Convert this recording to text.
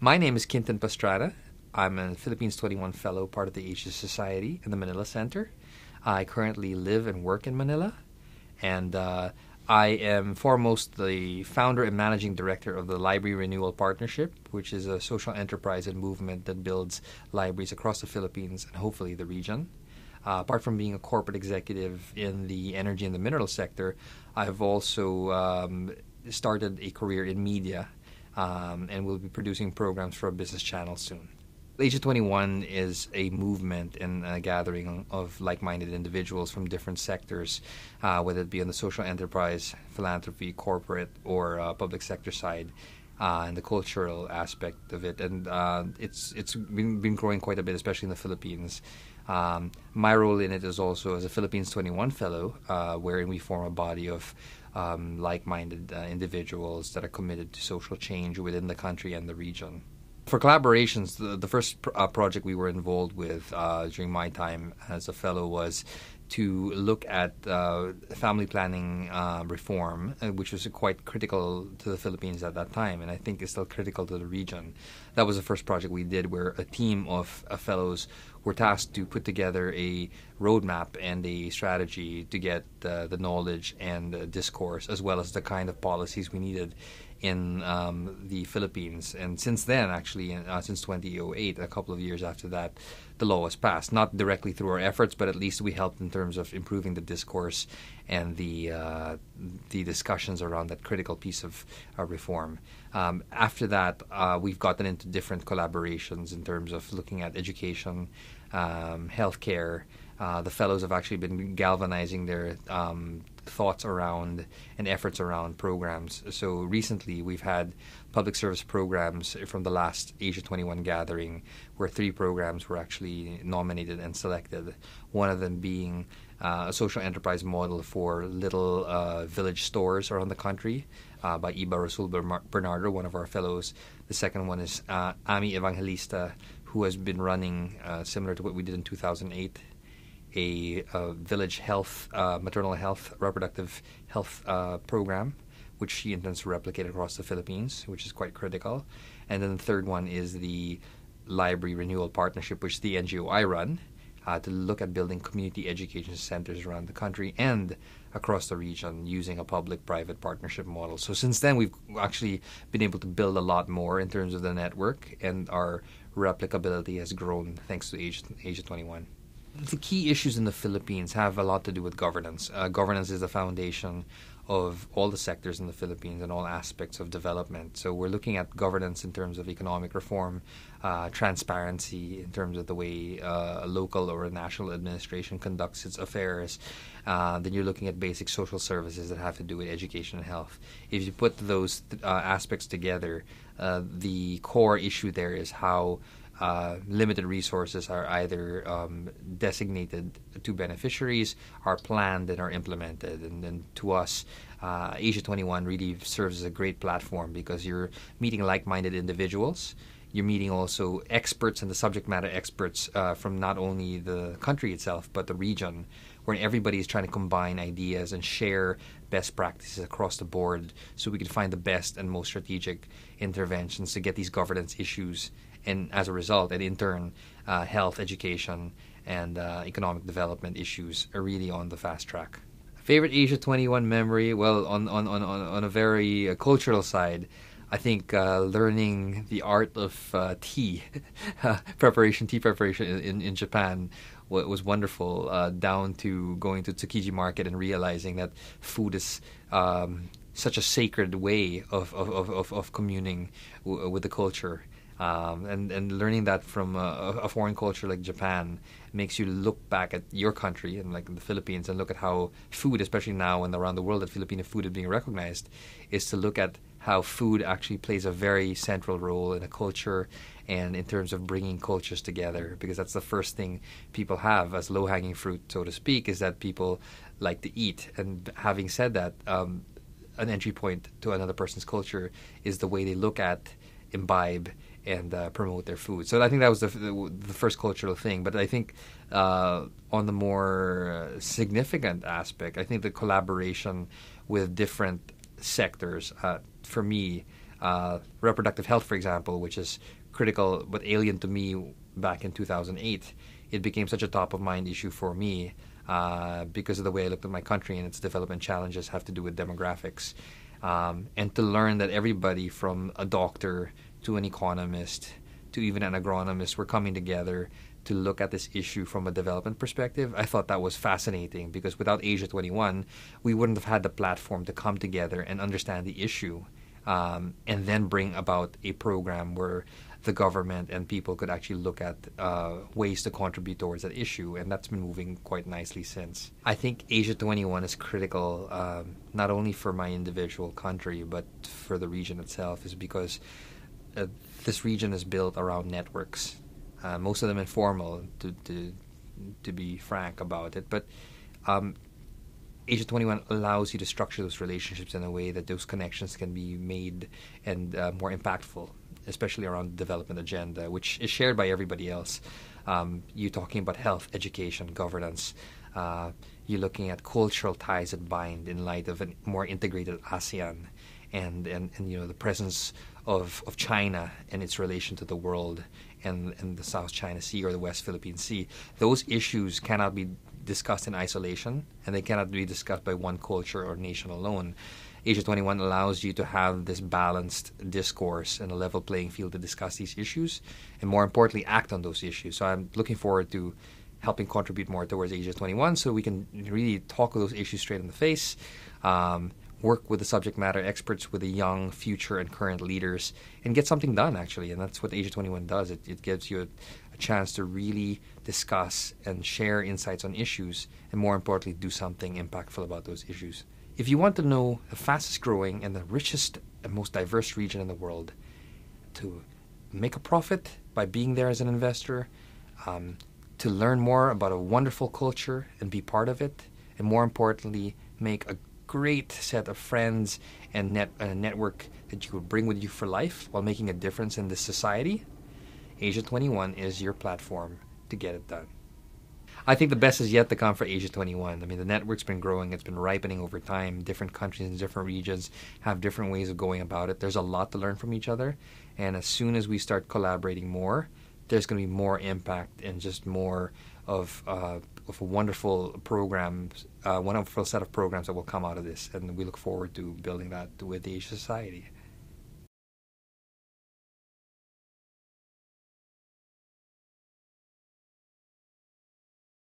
My name is Quintin Pastrana. I'm a Philippines 21 Fellow, part of the Asia Society in the Manila Center. I currently live and work in Manila, and I am foremost the founder and managing director of the Library Renewal Partnership, which is a social enterprise and movement that builds libraries across the Philippines and hopefully the region. Apart from being a corporate executive in the energy and the mineral sector, I've also started a career in media and will be producing programs for a business channel soon. Asia 21 is a movement and a gathering of like-minded individuals from different sectors, whether it be on the social enterprise, philanthropy, corporate, or public sector side, and the cultural aspect of it. And it's been growing quite a bit, especially in the Philippines. My role in it is also as a Philippines 21 Fellow, wherein we form a body of like-minded individuals that are committed to social change within the country and the region. For collaborations, the first project we were involved with during my time as a fellow was to look at family planning reform, which was quite critical to the Philippines at that time, and I think is still critical to the region. That was the first project we did, where a team of fellows were tasked to put together a roadmap and a strategy to get the knowledge and discourse, as well as the kind of policies we needed in the Philippines. And since then, actually, since 2008, a couple of years after that, the law was passed. Not directly through our efforts, but at least we helped in terms of improving the discourse and the discussions around that critical piece of reform. After that, we've gotten into different collaborations in terms of looking at education, healthcare. The fellows have actually been galvanizing their thoughts around and efforts around programs. So recently we've had public service programs from the last Asia 21 gathering, where 3 programs were actually nominated and selected. One of them being a social enterprise model for little village stores around the country by Iba Rasul Bernardo, one of our fellows. The second one is Ami Evangelista, who has been running, similar to what we did in 2008, a village health, maternal health, reproductive health program, which she intends to replicate across the Philippines, which is quite critical. And then the third one is the Library Renewal Partnership, which is the NGO I run, to look at building community education centers around the country and across the region using a public-private partnership model. So since then, we've actually been able to build a lot more in terms of the network, and our replicability has grown thanks to Asia 21. The key issues in the Philippines have a lot to do with governance. Governance is the foundation of all the sectors in the Philippines and all aspects of development. So we're looking at governance in terms of economic reform, transparency in terms of the way a local or a national administration conducts its affairs. Then you're looking at basic social services that have to do with education and health. If you put those aspects together, the core issue there is how limited resources are either designated to beneficiaries, are planned, and are implemented. And then to us, Asia 21 really serves as a great platform because you're meeting like-minded individuals. You're meeting also experts and the subject matter experts from not only the country itself, but the region, where everybody is trying to combine ideas and share best practices across the board so we can find the best and most strategic interventions to get these governance issues, and as a result, and in turn, health, education, and economic development issues are really on the fast track. Favorite Asia 21 memory? Well, on a very cultural side, I think learning the art of tea preparation in Japan was wonderful, down to going to Tsukiji Market and realizing that food is such a sacred way of communing with the culture. And learning that from a foreign culture like Japan makes you look back at your country and like the Philippines and look at how food, especially now and around the world that Filipino food is being recognized, is to look at how food actually plays a very central role in a culture and in terms of bringing cultures together, because that's the first thing people have as low-hanging fruit, so to speak, is that people like to eat. And having said that, an entry point to another person's culture is the way they look at, imbibe, and promote their food. So I think that was the first cultural thing. But I think on the more significant aspect, I think the collaboration with different sectors, for me, reproductive health, for example, which is critical but alien to me back in 2008, it became such a top-of-mind issue for me because of the way I looked at my country and its development challenges have to do with demographics. And to learn that everybody from a doctor to an economist to even an agronomist were coming together to look at this issue from a development perspective, I thought that was fascinating because without Asia 21, we wouldn't have had the platform to come together and understand the issue and then bring about a program where the government and people could actually look at ways to contribute towards that issue, and that's been moving quite nicely since. I think Asia 21 is critical not only for my individual country but for the region itself, is because this region is built around networks, most of them informal, to be frank about it, but Asia 21 allows you to structure those relationships in a way that those connections can be made and more impactful, especially around the development agenda, which is shared by everybody else. You talking about health, education, governance. You're looking at cultural ties that bind in light of a more integrated ASEAN, and the presence of China and its relation to the world and the South China Sea or the West Philippine Sea. Those issues cannot be discussed in isolation, and they cannot be discussed by one culture or nation alone. Asia 21 allows you to have this balanced discourse and a level playing field to discuss these issues, and more importantly, act on those issues. So I'm looking forward to helping contribute more towards Asia 21 so we can really talk those issues straight in the face, work with the subject matter experts, with the young, future, and current leaders, and get something done, actually. And that's what Asia 21 does. It gives you a chance to really discuss and share insights on issues, and more importantly, do something impactful about those issues. If you want to know the fastest growing and the richest and most diverse region in the world, to make a profit by being there as an investor, to learn more about a wonderful culture and be part of it, and more importantly, make a great set of friends and a network that you will bring with you for life while making a difference in this society, Asia 21 is your platform to get it done. I think the best is yet to come for Asia 21. I mean, the network's been growing. It's been ripening over time. Different countries in different regions have different ways of going about it. There's a lot to learn from each other. And as soon as we start collaborating more, there's going to be more impact and just more of a wonderful programs, wonderful set of programs that will come out of this. And we look forward to building that with the Asia Society.